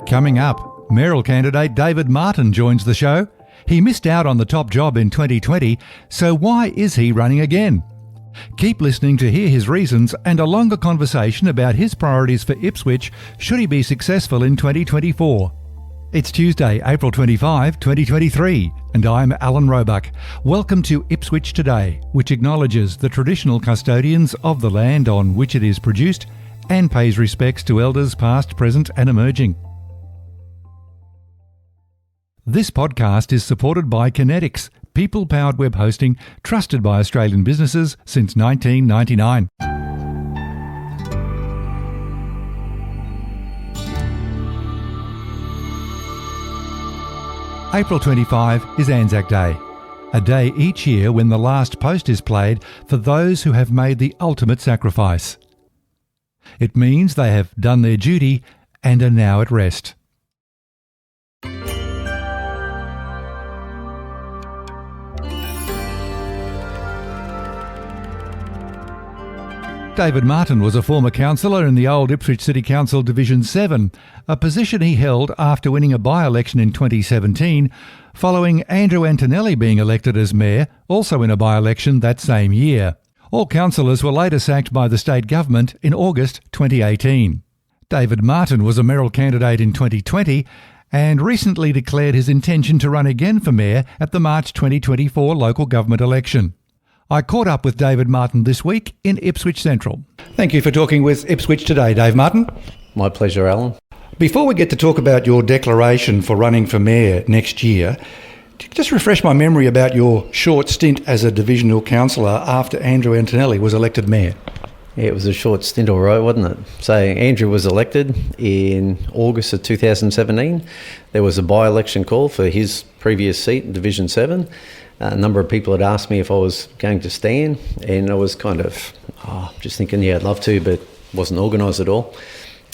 Coming up, Mayoral candidate David Martin joins the show. He missed out on the top job in 2020, so why is he running again? Keep listening to hear his reasons and a longer conversation about his priorities for Ipswich should he be successful in 2024. It's Tuesday, April 25, 2023, and I'm Alan Roebuck. Welcome to Ipswich Today, which acknowledges the traditional custodians of the land on which it is produced and pays respects to elders past, present and emerging. This podcast is supported by Kinetics, people-powered web hosting trusted by Australian businesses since 1999. April 25 is ANZAC Day, a day each year when the last post is played for those who have made the ultimate sacrifice. It means they have done their duty and are now at rest. David Martin was a former councillor in the old Ipswich City Council Division 7, a position he held after winning a by-election in 2017, following Andrew Antonelli being elected as mayor, also in a by-election that same year. All councillors were later sacked by the state government in August 2018. David Martin was a mayoral candidate in 2020 and recently declared his intention to run again for mayor at the March 2024 local government election. I caught up with David Martin this week in Ipswich Central. Thank you for talking with Ipswich Today, Dave Martin. My pleasure, Alan. Before we get to talk about your declaration for running for mayor next year, just refresh my memory about your short stint as a divisional councillor after Andrew Antonelli was elected mayor. Yeah, it was a short stint, all right, wasn't it? So Andrew was elected in August of 2017. There was a by-election call for his previous seat in Division 7. A number of people had asked me if I was going to stand, and I was kind of just thinking, yeah, I'd love to, but wasn't organised at all.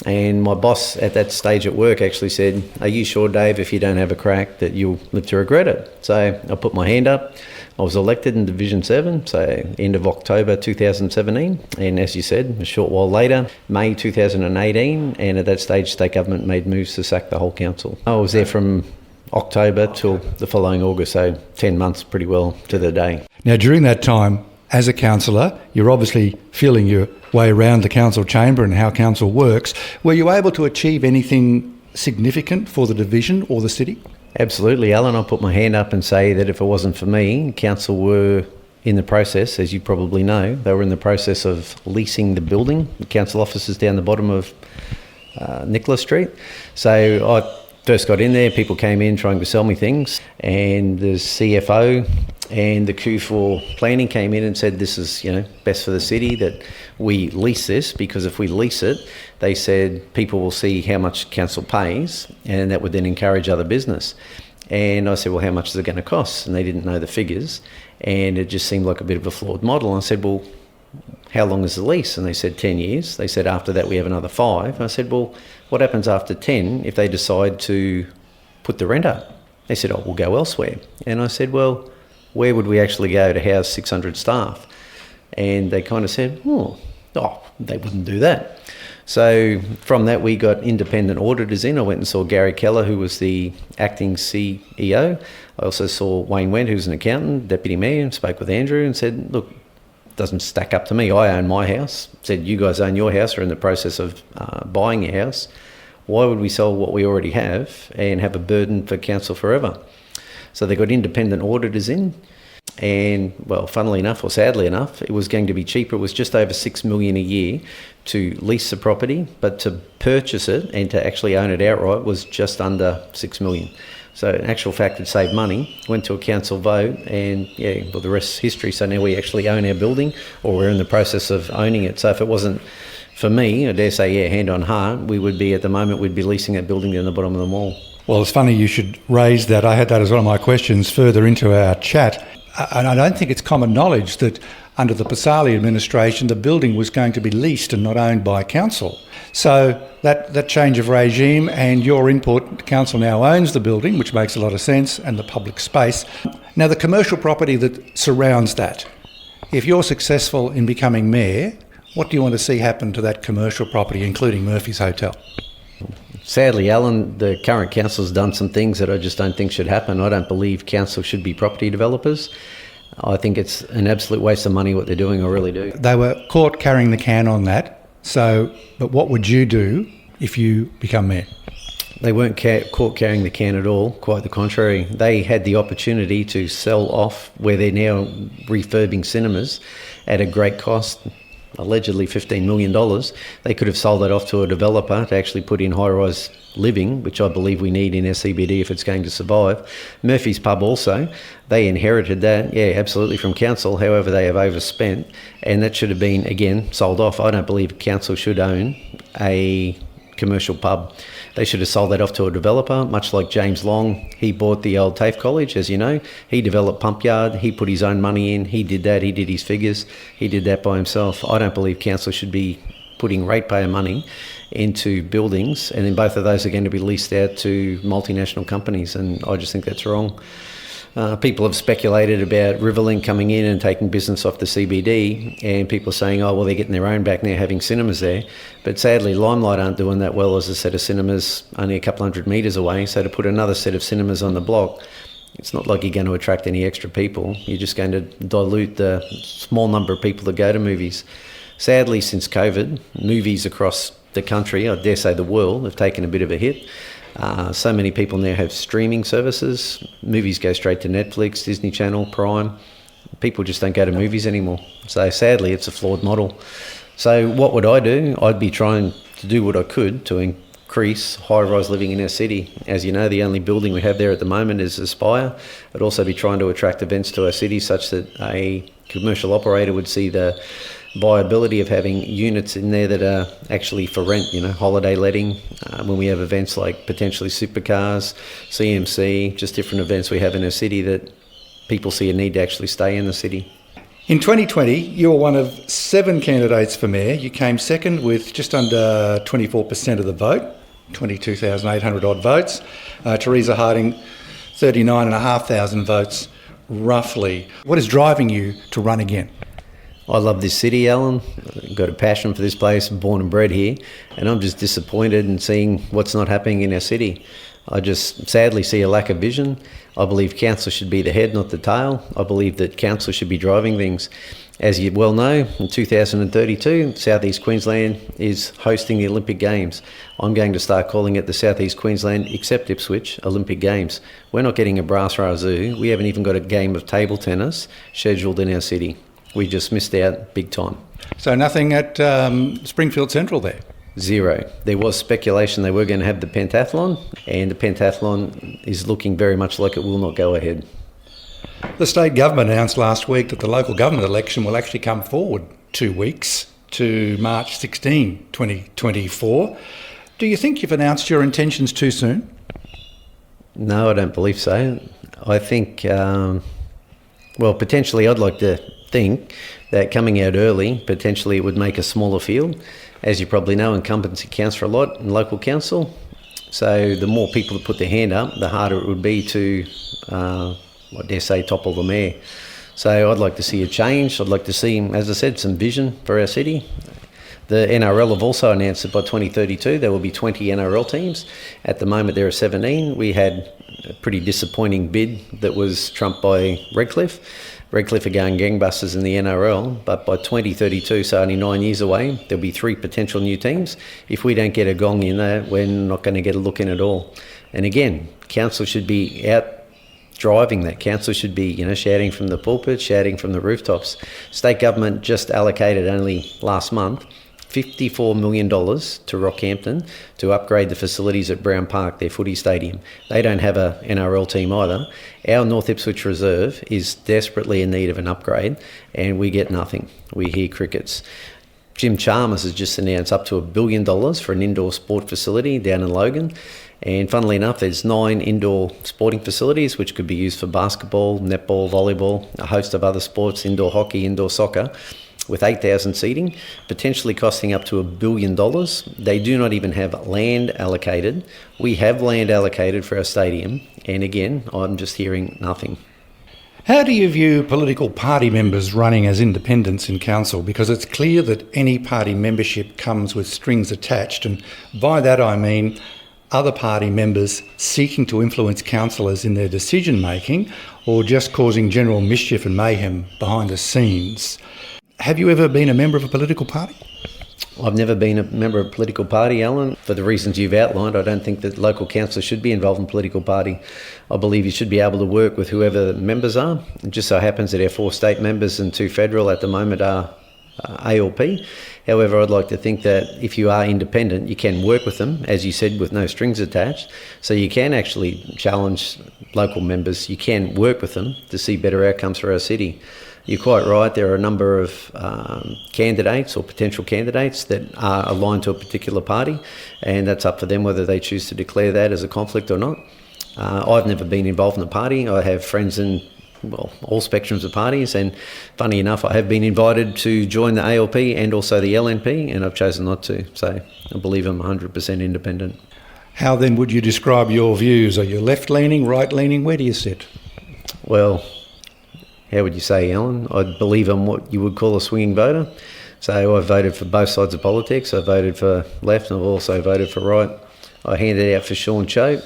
And my boss at that stage at work actually said, "Are you sure, Dave, if you don't have a crack that you'll live to regret it?" So I put my hand up. I was elected in Division 7, so end of October 2017. And as you said, a short while later, May 2018, and at that stage, state government made moves to sack the whole council. I was there from October till the following August, so 10 months pretty well to the day. Now, during that time, as a councillor, you're obviously feeling your way around the council chamber and how council works. Were you able to achieve anything significant for the division or the city? Absolutely, Alan. I'll put my hand up and say that if it wasn't for me, council were in the process, as you probably know, they were in the process of leasing the building, the council offices down the bottom of Nicholas Street. So I first got in there, people came in trying to sell me things, and the CFO and the Q4 planning came in and said this is, best for the city that we lease this, because if we lease it, they said people will see how much council pays and that would then encourage other business. And I said, well, how much is it going to cost? And they didn't know the figures, and it just seemed like a bit of a flawed model. And I said, well, how long is the lease? And they said 10 years. They said after that we have another 5. I said, well, what happens after 10 if they decide to put the rent up? They said, we'll go elsewhere. And I said, well, where would we actually go to house 600 staff? And they kind of said, they wouldn't do that. So from that, we got independent auditors in. I went and saw Gary Keller, who was the acting CEO. I also saw Wayne Wendt, who's an accountant, deputy mayor, and spoke with Andrew and said, look, doesn't stack up to me. I own my house. Said, you guys own your house, or in the process of buying your house. Why would we sell what we already have and have a burden for council forever? So they got independent auditors in, and well, funnily enough, or sadly enough, it was going to be cheaper. It was just over $6 million a year to lease the property, but to purchase it and to actually own it outright was just under $6 million. So in actual fact, it saved money, went to a council vote, and the rest is history. So now we actually own our building, or we're in the process of owning it. So if it wasn't for me, I dare say, hand on heart, we'd be leasing that building down the bottom of the mall. Well, it's funny you should raise that. I had that as one of my questions further into our chat. And I don't think it's common knowledge that under the Pasali administration, the building was going to be leased and not owned by council. So that change of regime and your input, council now owns the building, which makes a lot of sense, and the public space. Now, the commercial property that surrounds that, if you're successful in becoming mayor, what do you want to see happen to that commercial property, including Murphy's Hotel? Sadly, Alan, the current council's done some things that I just don't think should happen. I don't believe council should be property developers. I think it's an absolute waste of money what they're doing, I really do. They were caught carrying the can on that. But what would you do if you become mayor? They weren't caught carrying the can at all, quite the contrary. They had the opportunity to sell off where they're now refurbing cinemas at a great cost, allegedly $15 million. They could have sold that off to a developer to actually put in high-rise living, which I believe we need in our CBD if it's going to survive. Murphy's Pub also, they inherited that, absolutely, from council. However, they have overspent, and that should have been, again, sold off. I don't believe council should own a commercial pub. They should have sold that off to a developer, much like James Long. He bought the old TAFE College, as you know. He developed Pump Yard. He put his own money in. He did that. He did his figures. He did that by himself. I don't believe council should be putting ratepayer money into buildings, and then both of those are going to be leased out to multinational companies, and I just think that's wrong. People have speculated about Riverlink coming in and taking business off the CBD, and people are saying, oh, well, they're getting their own back now, having cinemas there. But sadly, Limelight aren't doing that well as a set of cinemas only a couple hundred metres away. So to put another set of cinemas on the block, it's not like you're going to attract any extra people. You're just going to dilute the small number of people that go to movies. Sadly, since COVID, movies across the country, I dare say the world, have taken a bit of a hit. So many people now have streaming services. Movies go straight to Netflix, Disney Channel, Prime. People just don't go to movies anymore. So sadly, it's a flawed model. So what would I do? I'd be trying to do what I could to increase high-rise living in our city. As you know, the only building we have there at the moment is Aspire. I'd also be trying to attract events to our city such that a commercial operator would see the viability of having units in there that are actually for rent, holiday letting, when we have events like potentially supercars, CMC, just different events we have in our city that people see a need to actually stay in the city. In 2020, you were one of 7 candidates for mayor. You came second with just under 24% of the vote, 22,800 odd votes. Teresa Harding, 39,500 votes, roughly. What is driving you to run again? I love this city, Alan. I've got a passion for this place, born and bred here, and I'm just disappointed in seeing what's not happening in our city. I just sadly see a lack of vision. I believe council should be the head, not the tail. I believe that council should be driving things. As you well know, in 2032, South East Queensland is hosting the Olympic Games. I'm going to start calling it the South East Queensland, except Ipswich, Olympic Games. We're not getting a brass razoo. We haven't even got a game of table tennis scheduled in our city. We just missed out big time. So nothing at Springfield Central there? Zero. There was speculation they were going to have the pentathlon, and the pentathlon is looking very much like it will not go ahead. The state government announced last week that the local government election will actually come forward 2 weeks to March 16, 2024. Do you think you've announced your intentions too soon? No, I don't believe so. I think, potentially I'd like to think that coming out early, potentially it would make a smaller field. As you probably know, incumbency counts for a lot in local council. So the more people that put their hand up, the harder it would be to, topple the mayor. So I'd like to see a change. I'd like to see, as I said, some vision for our city. The NRL have also announced that by 2032 there will be 20 NRL teams. At the moment there are 17. We had a pretty disappointing bid that was trumped by Redcliffe. Redcliffe are going gangbusters in the NRL, but by 2032, so only 9 years away, there'll be 3 potential new teams. If we don't get a gong in there, we're not going to get a look in at all. And again, council should be out driving that. Council should be, shouting from the pulpit, shouting from the rooftops. State government just allocated only last month $54 million to Rockhampton to upgrade the facilities at Brown Park, their footy stadium. They don't have a NRL team either. Our North Ipswich Reserve is desperately in need of an upgrade, and we get nothing. We hear crickets. Jim Chalmers has just announced up to $1 billion for an indoor sport facility down in Logan. And funnily enough, there's 9 indoor sporting facilities which could be used for basketball, netball, volleyball, a host of other sports, indoor hockey, indoor soccer, with 8,000 seating, potentially costing up to $1 billion. They do not even have land allocated. We have land allocated for our stadium, and again, I'm just hearing nothing. How do you view political party members running as independents in council? Because it's clear that any party membership comes with strings attached, and by that I mean other party members seeking to influence councillors in their decision making or just causing general mischief and mayhem behind the scenes. Have you ever been a member of a political party? I've never been a member of a political party, Alan. For the reasons you've outlined, I don't think that local councillors should be involved in a political party. I believe you should be able to work with whoever the members are. It just so happens that our 4 state members and 2 federal at the moment are ALP. However, I'd like to think that if you are independent, you can work with them, as you said, with no strings attached. So you can actually challenge local members. You can work with them to see better outcomes for our city. You're quite right, there are a number of candidates or potential candidates that are aligned to a particular party, and that's up for them whether they choose to declare that as a conflict or not. I've never been involved in a party. I have friends in all spectrums of parties, and funny enough, I have been invited to join the ALP and also the LNP, and I've chosen not to. So I believe I'm 100% independent. How then would you describe your views? Are you left-leaning, right-leaning? Where do you sit? Well, how would you say, Alan? I believe I'm what you would call a swinging voter. So I've voted for both sides of politics. I've voted for left and I've also voted for right. I handed out for Sean Choate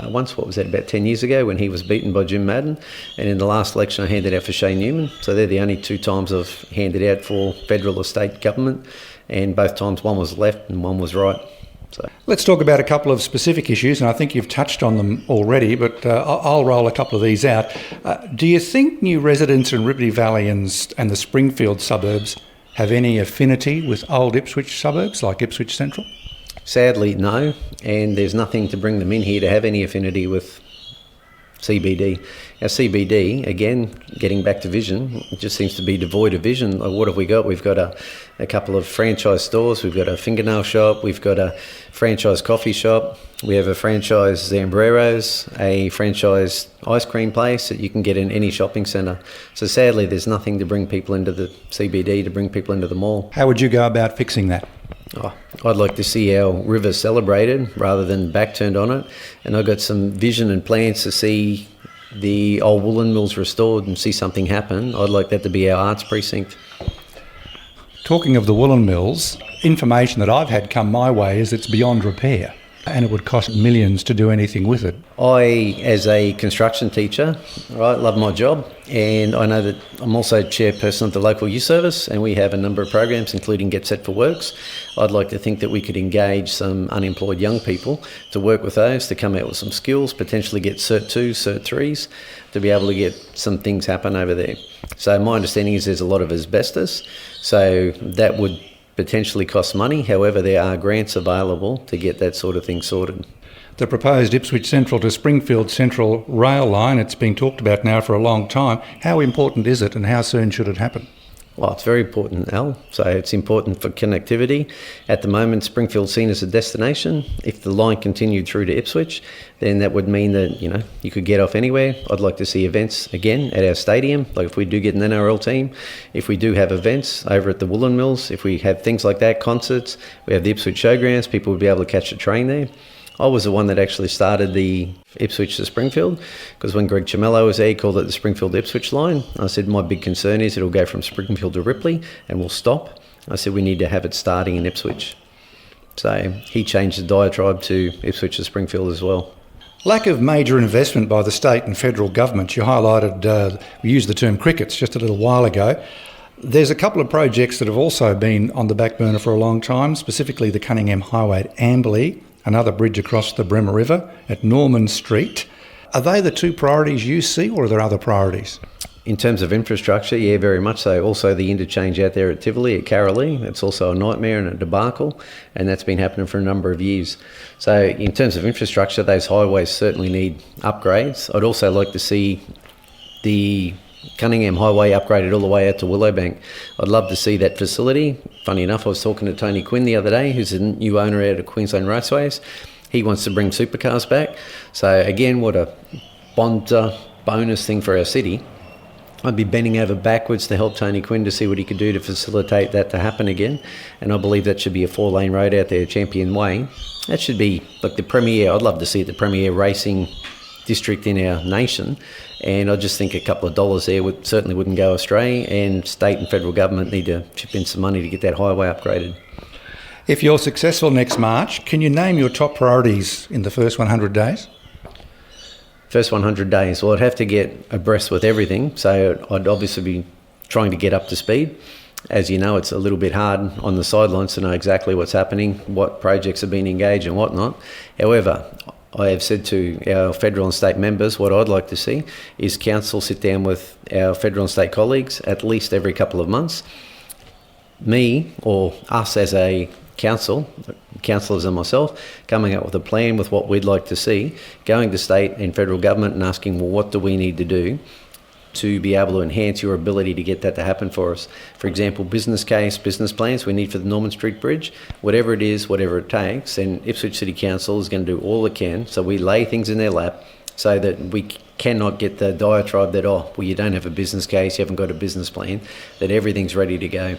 once, what was that, about 10 years ago when he was beaten by Jim Madden. And in the last election I handed out for Shane Newman. So they're the only 2 times I've handed out for federal or state government. And both times one was left and one was right. So let's talk about a couple of specific issues, and I think you've touched on them already, but I'll roll a couple of these out. Do you think new residents in Ripley Valley and the Springfield suburbs have any affinity with old Ipswich suburbs like Ipswich Central? Sadly, no, and there's nothing to bring them in here to have any affinity with CBD. Our CBD, again, getting back to vision, it just seems to be devoid of vision. Like, what have we got? We've got a couple of franchise stores, we've got a fingernail shop, we've got a franchise coffee shop, we have a franchise Zambreros, a franchise ice cream place that you can get in any shopping centre. So sadly, there's nothing to bring people into the CBD, to bring people into the mall. How would you go about fixing that? I'd like to see our river celebrated rather than back turned on it. And I've got some vision and plans to see the old woolen mills restored and see something happen. I'd like that to be our arts precinct. Talking of the woolen mills, information that I've had come my way is it's beyond repair and it would cost millions to do anything with it. I, as a construction teacher, right, love my job, and I know that I'm also chairperson of the local youth service, and we have a number of programs including Get Set for Works. I'd like to think that we could engage some unemployed young people to work with those, to come out with some skills, potentially get Cert 2, Cert 3s, to be able to get some things happen over there. So my understanding is there's a lot of asbestos, so that would potentially cost money. However, there are grants available to get that sort of thing sorted. The proposed Ipswich Central to Springfield Central rail line, it's been talked about now for a long time. How important is it and how soon should it happen? Well, it's very important, Al. So it's important for connectivity. At the moment, Springfield's seen as a destination. If the line continued through to Ipswich, then that would mean that, you could get off anywhere. I'd like to see events again at our stadium. Like if we do get an NRL team, if we do have events over at the woolen mills, if we have things like that, concerts, we have the Ipswich Showgrounds, people would be able to catch a train there. I was the one that actually started the Ipswich to Springfield, because when Greg Chamello was there, he called it the Springfield-Ipswich line. I said, my big concern is it'll go from Springfield to Ripley and we'll stop. I said, we need to have it starting in Ipswich. So he changed the diatribe to Ipswich to Springfield as well. Lack of major investment by the state and federal governments. You highlighted, we used the term crickets just a little while ago. There's a couple of projects that have also been on the back burner for a long time, specifically the Cunningham Highway at Amberley, another bridge across the Bremer River at Norman Street. Are they the 2 priorities you see, or are there other priorities? In terms of infrastructure, yeah, very much so. Also the interchange out there at Tivoli, at Carolee, it's also a nightmare and a debacle, and that's been happening for a number of years. So in terms of infrastructure, those highways certainly need upgrades. I'd also like to see the Cunningham Highway upgraded all the way out to Willowbank. I'd love to see that facility. Funny enough, I was talking to Tony Quinn the other day, who's a new owner out of Queensland Raceways. He wants to bring supercars back. So again, what a bonus thing for our city. I'd be bending over backwards to help Tony Quinn to see what he could do to facilitate that to happen again. And I believe that should be a 4-lane road out there, Champion Way. That should be like the premier, I'd love to see it, the premier racing district in our nation. And I just think a couple of dollars there certainly wouldn't go astray, and state and federal government need to chip in some money to get that highway upgraded. If you're successful next March, can you name your top priorities in the first 100 days? First 100 days, well, I'd have to get abreast with everything. So I'd obviously be trying to get up to speed. As you know, it's a little bit hard on the sidelines to know exactly what's happening, what projects are being engaged and whatnot. However, I have said to our federal and state members, what I'd like to see is council sit down with our federal and state colleagues at least every couple of months. Me or us as a councillors and myself, coming up with a plan with what we'd like to see, going to state and federal government and asking, well, what do we need to do to be able to enhance your ability to get that to happen for us? For example, business case, business plans we need for the Norman Street Bridge, whatever it is, whatever it takes, and Ipswich City Council is going to do all it can, so we lay things in their lap so that we cannot get the diatribe that, oh, well, you don't have a business case, you haven't got a business plan, that everything's ready to go.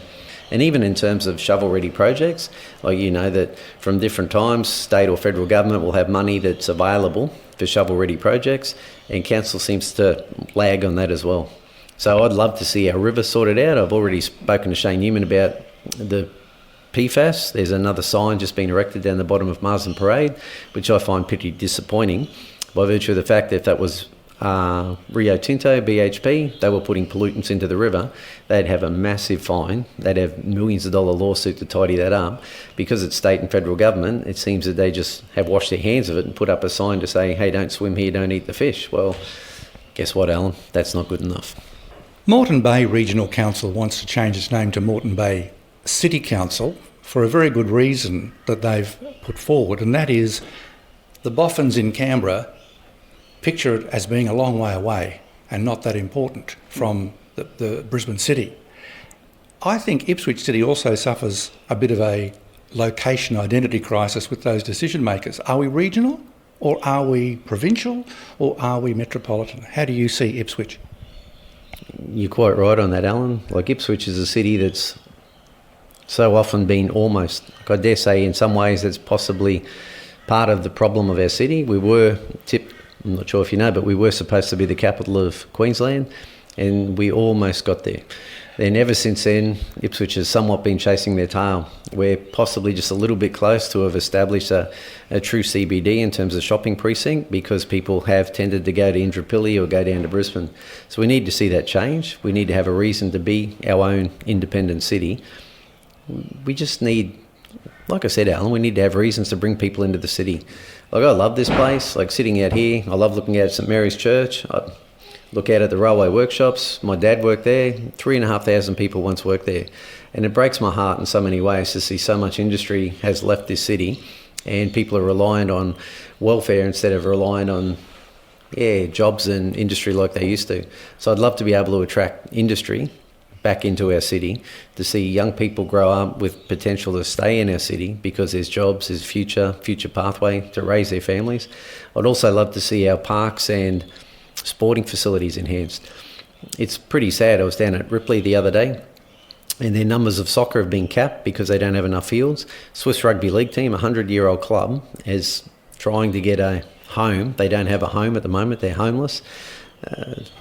And even in terms of shovel-ready projects, like you know that from different times, state or federal government will have money that's available for shovel-ready projects, and council seems to lag on that as well. So I'd love to see our river sorted out. I've already spoken to Shane Newman about the PFAS. There's another sign just being erected down the bottom of Marsden Parade, which I find pretty disappointing by virtue of the fact that if that was Rio Tinto, BHP, they were putting pollutants into the river, they'd have a massive fine. They'd have millions of dollar lawsuit to tidy that up. Because it's state and federal government, it seems that they just have washed their hands of it and put up a sign to say, hey, don't swim here, don't eat the fish. Well, guess what, Alan? That's not good enough. Moreton Bay Regional Council wants to change its name to Moreton Bay City Council for a very good reason that they've put forward, and that is the boffins in Canberra picture it as being a long way away and not that important from the Brisbane city. I think Ipswich City also suffers a bit of a location identity crisis with those decision makers. Are we regional, or are we provincial, or are we metropolitan? How do you see Ipswich? You're quite right on that, Alan. Like, Ipswich is a city that's so often been almost, I dare say in some ways that's possibly part of the problem of our city. We were I'm not sure if you know, but we were supposed to be the capital of Queensland, and we almost got there. Then ever since then, Ipswich has somewhat been chasing their tail. We're possibly just a little bit close to have established a true CBD in terms of shopping precinct, because people have tended to go to Indooroopilly or go down to Brisbane. So we need to see that change. We need to have a reason to be our own independent city. We just need, like I said, Alan, we need to have reasons to bring people into the city. Like, I love this place, like sitting out here. I love looking at St Mary's Church. I look out at the railway workshops. My dad worked there. 3,500 people once worked there. And it breaks my heart in so many ways to see so much industry has left this city, and people are reliant on welfare instead of relying on jobs and industry like they used to. So I'd love to be able to attract industry back into our city, to see young people grow up with potential to stay in our city because there's jobs, there's future pathway to raise their families. I'd also love to see our parks and sporting facilities enhanced. It's pretty sad. I was down at Ripley the other day, and their numbers of soccer have been capped because they don't have enough fields. Swiss Rugby League team, a 100-year-old club, is trying to get a home. They don't have a home at the moment. They're homeless.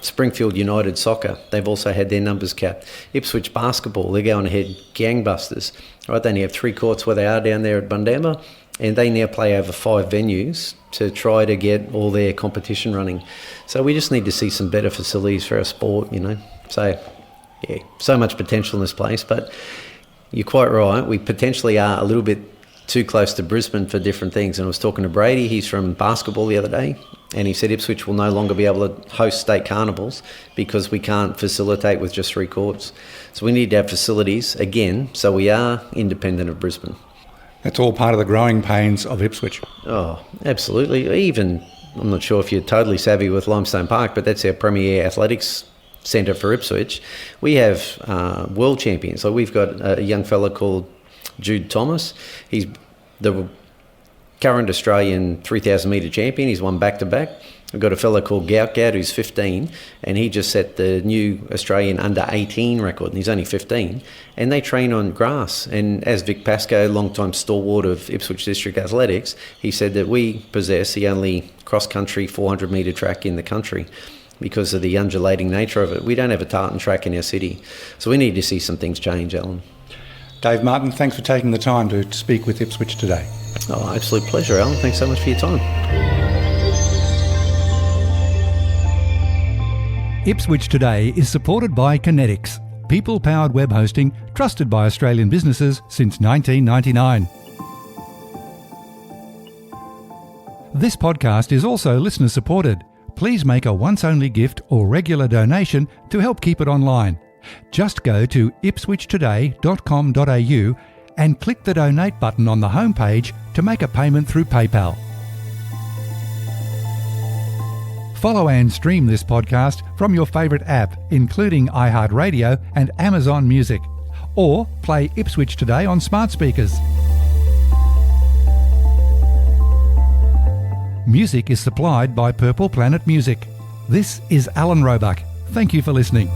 Springfield United Soccer, they've also had their numbers capped. Ipswich Basketball, they're going ahead gangbusters. Right, they only have 3 courts where they are down there at Bundamba, and they now play over 5 venues to try to get all their competition running. So we just need to see some better facilities for our sport, you know. So, yeah, so much potential in this place, but you're quite right. We potentially are a little bit too close to Brisbane for different things. And I was talking to Brady, he's from basketball the other day, and he said Ipswich will no longer be able to host state carnivals because we can't facilitate with just 3 courts. So we need to have facilities, again, so we are independent of Brisbane. That's all part of the growing pains of Ipswich. Oh, absolutely. Even, I'm not sure if you're totally savvy with Limestone Park, but that's our premier athletics centre for Ipswich. We have world champions. So we've got a young fella called Jude Thomas. He's the current Australian 3,000 metre champion. He's won back-to-back. We've got a fella called Gout who's 15, and he just set the new Australian under-18 record, and he's only 15. And they train on grass. And as Vic Pascoe, long-time stalwart of Ipswich District Athletics, he said that we possess the only cross-country 400 metre track in the country because of the undulating nature of it. We don't have a tartan track in our city. So we need to see some things change, Alan. Dave Martin, thanks for taking the time to speak with Ipswich Today. Oh, absolute pleasure, Alan. Thanks so much for your time. Ipswich Today is supported by Kinetics, people-powered web hosting trusted by Australian businesses since 1999. This podcast is also listener-supported. Please make a once-only gift or regular donation to help keep it online. Just go to ipswichtoday.com.au and click the donate button on the homepage to make a payment through PayPal. Follow and stream this podcast from your favourite app, including iHeartRadio and Amazon Music, or play Ipswich Today on smart speakers. Music is supplied by Purple Planet Music. This is Alan Roebuck. Thank you for listening.